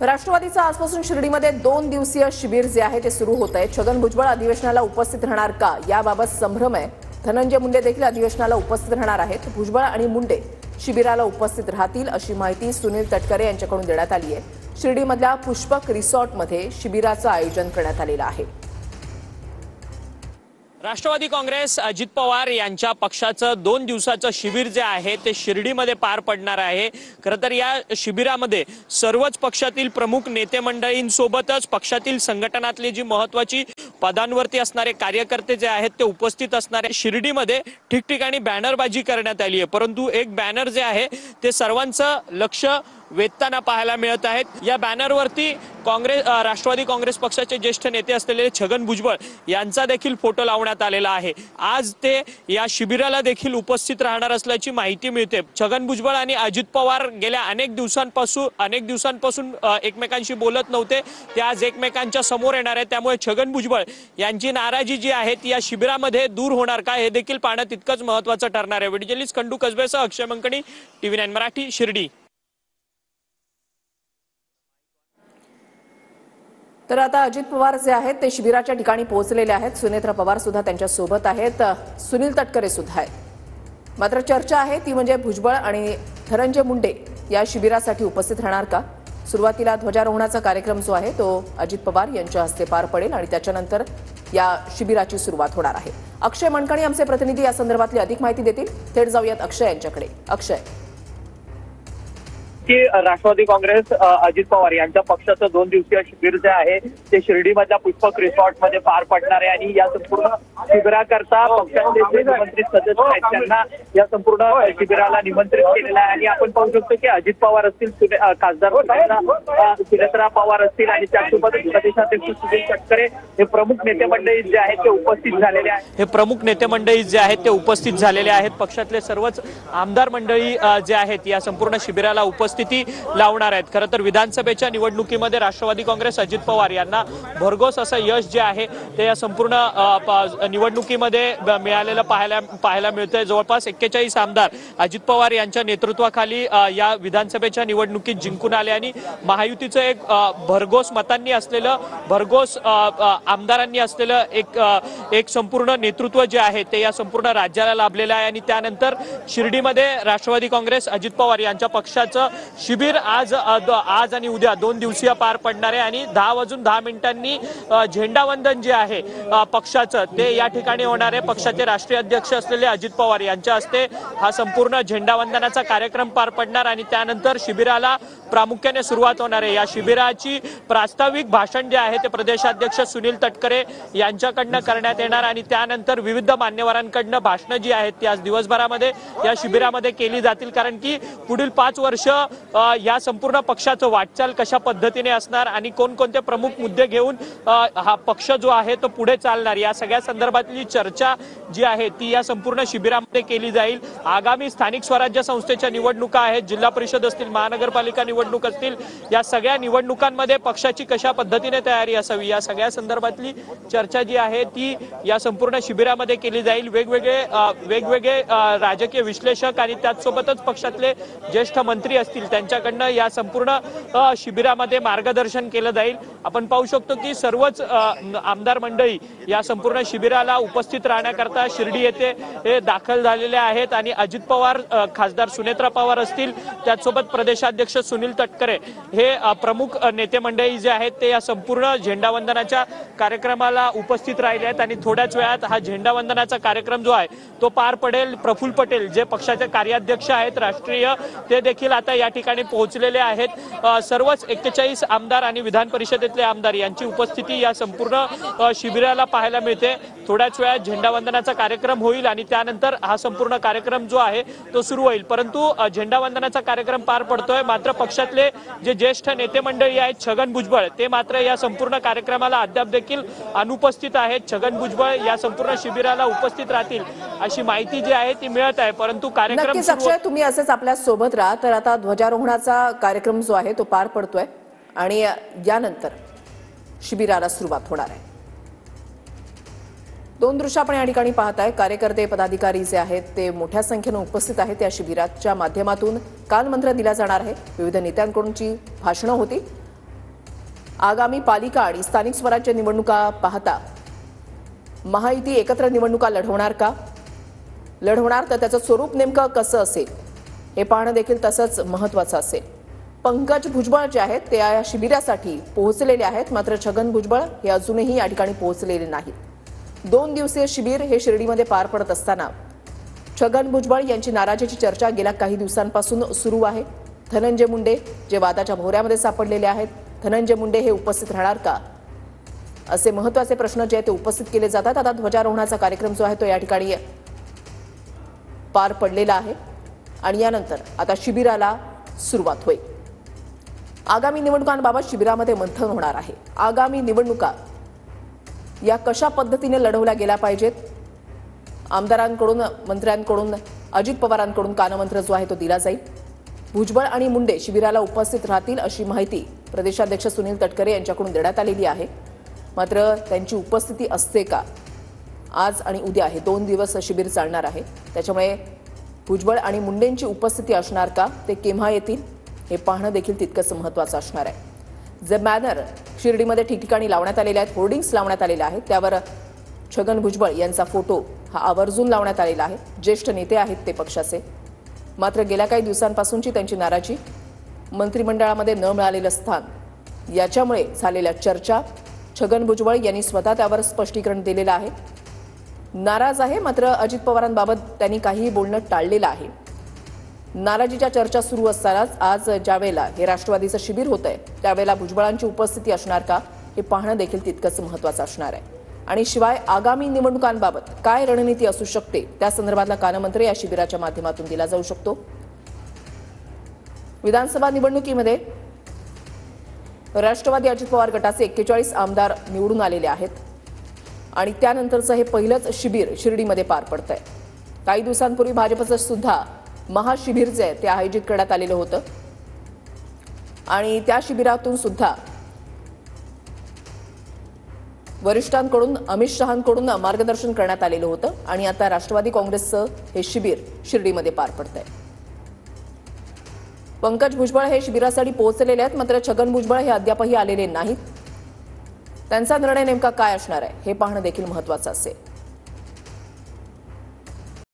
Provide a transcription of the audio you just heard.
राष्ट्रवादीचं आजपासून शिर्डीमध्ये 2 दिवसीय शिबिर जे आहे ते सुरू होत आहे। छगन भुजबळ अधिवेशनाला उपस्थित राहणार का याबाबत संभ्रम आहे। धनंजय मुंडे देखील अधिवेशनाला उपस्थित राहणार आहेत। भुजबळ आणि मुंडे शिबिराला उपस्थित राहतील अशी माहिती सुनील तटकरे यांच्याकडून देण्यात आली आहे। शिर्डीमधल्या पुष्पक रिसॉर्टमध्ये शिबिराचं आयोजन करण्यात आलेलं आहे। राष्ट्रवादी काँग्रेस अजित पवार यांच्या पक्षाचं 2 दिवसाचं शिबिर जे आहे ते शिर्डीमध्ये पार पडणार आहे। खरं तर या शिबिरामध्ये सर्वच पक्षातील प्रमुख नेते मंडळींसोबतच पक्षातील संघटनातले जी महत्त्वाची पदांवरती असणारे कार्यकर्ते जे आहेत ते उपस्थित असणार आहे। शिर्डीमध्ये ठिकठिकाणी बॅनरबाजी करण्यात आली आहे, परंतु एक बॅनर जे आहे ते सर्वांचं लक्ष वेधताना पाहायला मिळत आहेत। या बॅनरवरती राष्ट्रवादी काँग्रेस पक्षाचे ज्येष्ठ नेते असलेले छगन भुजबळ यांचा देखील फोटो लावण्यात आलेला आहे। आज ते या शिबिराला देखील उपस्थित राहणार असल्याची माहिती मिळते। छगन भुजबळ आणि अजित पवार गेल्या अनेक दिवसांपासून एकमेकांशी बोलत नव्हते, ते आज एकमेकांच्या समोर येणार आहे। त्यामुळे छगन भुजबळ यांची नाराजी जी आहे ती या शिबिरामध्ये दूर होणार का हे देखील पाहणं तितकंच महत्त्वाचं ठरणार आहे। व्हिडिओ जर्नलिस्ट खंडू कसबेसह अक्षय मंकणी, TV9 मराठी, शिर्डी। तर आता अजित पवार जे आहेत ते शिबिराच्या ठिकाणी पोहोचलेले आहेत। सुनेत्रा पवार सुद्धा त्यांच्या सोबत आहेत, सुनील तटकरे सुद्धा आहेत। मात्र चर्चा आहे ती म्हणजे भुजबळ आणि धनंजय मुंडे या शिबिरासाठी उपस्थित राहणार का। सुरुवातीला ध्वजारोहणाचा कार्यक्रम जो आहे तो अजित पवार यांच्या हस्ते पार पडेल आणि त्याच्यानंतर या शिबिराची सुरुवात होणार आहे। अक्षय मंकणी आमचे प्रतिनिधी या संदर्भातली अधिक माहिती देतील। थेट जाऊयात अक्षय यांच्याकडे। अक्षय, की राष्ट्रवादी काँग्रेस अजित पवार यांच्या पक्षाचं 2 दिवसीय शिबिर जे आहे ते शिर्डीमधल्या पुष्पक रिसॉर्टमध्ये पार पडणार आहे आणि या संपूर्ण शिबिराकरता पक्षाचे जे निमंत्रित सदस्य आहेत त्यांना या संपूर्ण शिबिराला निमंत्रित केलेलं आहे। आणि आपण पाहू शकतो की अजित पवार असतील, खासदार सुनेत्रा पवार असतील आणि त्यासोबत प्रदेशाध्यक्ष सुनील तटकरे हे प्रमुख नेते मंडळी जे आहेत ते उपस्थित झालेले आहेत। पक्षातले सर्वच आमदार मंडळी जे आहेत या संपूर्ण शिबिराला उपस्थिती लावणार आहेत। खरं तर विधानसभेच्या निवडणुकीमध्ये राष्ट्रवादी काँग्रेस अजित पवार यांना भरघोस असं यश जे आहे ते या संपूर्ण निवडणुकीमध्ये मिळालेलं पाहायला मिळतंय। जवळपास 41 आमदार अजित पवार यांच्या नेतृत्वाखाली या विधानसभेच्या निवडणुकीत जिंकून आले आणि महायुतीचं एक भरघोस मतांनी असलेलं आमदारांनी असलेलं एक संपूर्ण नेतृत्व जे आहे ते या संपूर्ण राज्याला लाभलेलं आहे। आणि त्यानंतर शिर्डीमध्ये राष्ट्रवादी काँग्रेस अजित पवार यांच्या पक्षाचं शिबिर आज आणि उद्या 2 दिवसीय पार पडणार आहे। आणि 10:10 झेंडावंदन जे आहे पक्षाचं ते या ठिकाणी होणार आहे। पक्षाचे राष्ट्रीय अध्यक्ष असलेले अजित पवार यांच्या हस्ते हा संपूर्ण झेंडावंदनाचा कार्यक्रम पार पडणार आणि त्यानंतर शिबिराला प्रामुख्याने सुरुवात होणार आहे। या शिबिराची प्रास्ताविक भाषण जे आहे ते प्रदेशाध्यक्ष सुनील तटकरे यांच्याकडनं करण्यात येणार आणि त्यानंतर विविध मान्यवरांकडनं भाषणं जी आहेत ती आज दिवसभरामध्ये या शिबिरामध्ये केली जातील। कारण की पुढील 5 वर्ष या संपूर्ण पक्षाचं वाटचाल कशा पद्धतीने असणार आणि कोणकोणते प्रमुख मुद्दे घेऊन हा पक्ष जो आहे तो पुढे चालणार या सगळ्या संदर्भातली चर्चा जी आहे ती या संपूर्ण शिबिरामध्ये केली जाईल। आगामी स्थानिक स्वराज्य संस्थेच्या निवडणुका आहेत, जिल्हा परिषद असतील, महानगरपालिका निवडणूक असतील, या सगळ्या निवडणुकांमध्ये पक्षाची कशा पद्धतीने तयारी असावी या सगळ्या संदर्भातली चर्चा जी आहे ती या संपूर्ण शिबिरामध्ये केली जाईल। वेगवेगळे राजकीय विश्लेषक आणि त्याचसोबतच पक्षातले ज्येष्ठ मंत्री असतील त्यांच्याकडनं या संपूर्ण शिबिरामध्ये मार्गदर्शन केलं जाईल। आपण पाहू शकतो की सर्वच आमदार मंडळी या संपूर्ण शिबिराला उपस्थित राहण्याकरता शिर्डी येथे दाखल झालेले आहेत आणि अजित पवार, खासदार सुनेत्रा पवार असतील, त्याचसोबत प्रदेशाध्यक्ष सुनील तटकरे हे प्रमुख नेते मंडळी जे आहेत ते या संपूर्ण झेंडावंदनाच्या कार्यक्रमाला उपस्थित राहिले आहेत। आणि थोड्याच वेळात हा झेंडावंदनाचा कार्यक्रम जो आहे तो पार पडेल। प्रफुल्ल पटेल जे पक्षाचे कार्याध्यक्ष आहेत राष्ट्रीय, ते देखील आता या ठिकाणी पोहोचलेले आहेत। सर्वच 41 आमदार आणि विधान परिषदेतले आमदार यांची उपस्थिती या संपूर्ण शिबिराला पाहायला मिळते। थोड्याच वेळात झेंडावंदनाचा कार्यक्रम होईल आणि त्यानंतर हा संपूर्ण कार्यक्रम जो आहे तो सुरू होईल। परंतु झेंडावंदनाचा कार्यक्रम पार पडतोय, मात्र पक्षातले जे ज्येष्ठ नेते मंडळी आहेत छगन भुजबळ ते मात्र या संपूर्ण कार्यक्रमाला अद्याप देखील अनुपस्थित आहेत। छगन भुजबळ या संपूर्ण शिबिराला उपस्थित राहतील अशी माहिती जी आहे ती मिळत आहे, परंतु कार्यक्रम तुम्ही असेच आपल्या सोबत राहा। तर आता ध्वजारोहणाचा कार्यक्रम जो आहे तो पार पडतोय आणि यानंतर शिबिराला सुरुवात होणार आहे। 2 दृश्य आपण या ठिकाणी पाहताय। कार्यकर्ते, पदाधिकारी जे आहेत ते मोठ्या संख्येने उपस्थित आहेत। या शिबिराच्या माध्यमातून कालमंत्र दिला जाणार आहे। विविध नेत्यांकडूनची भाषणं होती आगामी पालिका आणि स्थानिक स्वराज्य निवडणुका पाहता महायुती एकत्र निवडणुका लढवणार का? लढवणार तर त्याचं स्वरूप नेमकं कसं असेल हे पाहणं देखील तसंच महत्त्वाचं असेल. पंकज भुजबळ जे आहेत ते या शिबिरासाठी पोहोचलेले आहेत, मात्र छगन भुजबळ हे अजूनही या ठिकाणी पोहोचलेले नाहीत. 2 दिवसीय शिबिर हे शिर्डीमध्ये पार पडत असताना छगन भुजबळ यांची नाराजीची चर्चा गेल्या काही दिवसांपासून सुरू आहे. धनंजय मुंडे जे वादाच्या भोवऱ्यामध्ये सापडलेले आहेत, धनंजय मुंडे हे उपस्थित राहणार का, असे महत्त्वाचे प्रश्न जे आहेत ते उपस्थित केले जातात. आता ध्वजारोहणाचा कार्यक्रम जो आहे तो या ठिकाणी पार पडलेला आहे आणि यानंतर आता शिबिराला सुरुवात होईल. आगामी निवडणुकांबाबत शिबिरामध्ये मंथन होणार आहे. आगामी निवडणुका या कशा पद्धतीने लढवल्या गेल्या पाहिजेत, आमदारांकडून, मंत्र्यांकडून, अजित पवारांकडून कानमंत्र जो आहे तो दिला जाईल. भुजबळ आणि मुंडे शिबिराला उपस्थित राहतील अशी माहिती प्रदेशाध्यक्ष सुनील तटकरे यांच्याकडून देण्यात आलेली आहे. मात्र त्यांची उपस्थिती असते का? आज आणि उद्या हे 2 दिवस शिबिर चालणार आहे, त्याच्यामुळे भुजबळ आणि मुंडेंची उपस्थिती असणार का, ते केव्हा येतील हे पाहणं देखील तितकंच महत्त्वाचं असणार आहे. जे बॅनर शिर्डीमध्ये ठिकठिकाणी लावण्यात आलेले आहेत, होर्डिंग्स लावण्यात आलेले आहेत, त्यावर छगन भुजबळ यांचा फोटो हा आवर्जून लावण्यात आलेला आहे. ज्येष्ठ नेते आहेत ते पक्षाचे, मात्र गेल्या काही दिवसांपासूनची त्यांची नाराजी, मंत्रिमंडळामध्ये न मिळालेलं स्थान, याच्यामुळे झालेल्या चर्चा, छगन भुजबळ यांनी स्वतः त्यावर स्पष्टीकरण दिलेलं आहे. नाराज आहे, मात्र अजित पवारांबाबत त्यांनी काहीही बोलणं टाळलेलं आहे. नाराजीच्या चर्चा सुरू असतानाच आज ज्यावेळेला हे राष्ट्रवादीचं शिबिर होतंय त्यावेळेला भुजबळांची उपस्थिती असणार का हे पाहणं देखील तितकंच महत्त्वाचं असणार आहे. आणि शिवाय आगामी निवडणुकांबाबत काय रणनीती असू शकते त्या संदर्भातला कानमंत्र या शिबिराच्या माध्यमातून दिला जाऊ शकतो. विधानसभा निवडणुकीमध्ये राष्ट्रवादी अजित पवार गटाचे 41 आमदार निवडून आलेले आहेत आणि त्यानंतरचं हे पहिलंच शिबिर शिर्डीमध्ये पार पडतंय. काही दिवसांपूर्वी भाजपचं सुद्धा महाशिबिर जे आहे ते आयोजित करण्यात आलेलं होतं आणि त्या शिबिरातून सुद्धा वरिष्ठांकडून, अमित शहांकडून मार्गदर्शन करण्यात आलेलं होतं आणि आता राष्ट्रवादी काँग्रेसचं हे शिबिर शिर्डीमध्ये पार पडतंय. पंकज भुजबळ हे शिबिरासाठी पोहोचलेले आहेत, मात्र छगन भुजबळ हे अद्यापही आलेले नाहीत. त्यांचा निर्णय नेमका काय असणार आहे हे पाहणं देखील महत्त्वाचं असेल.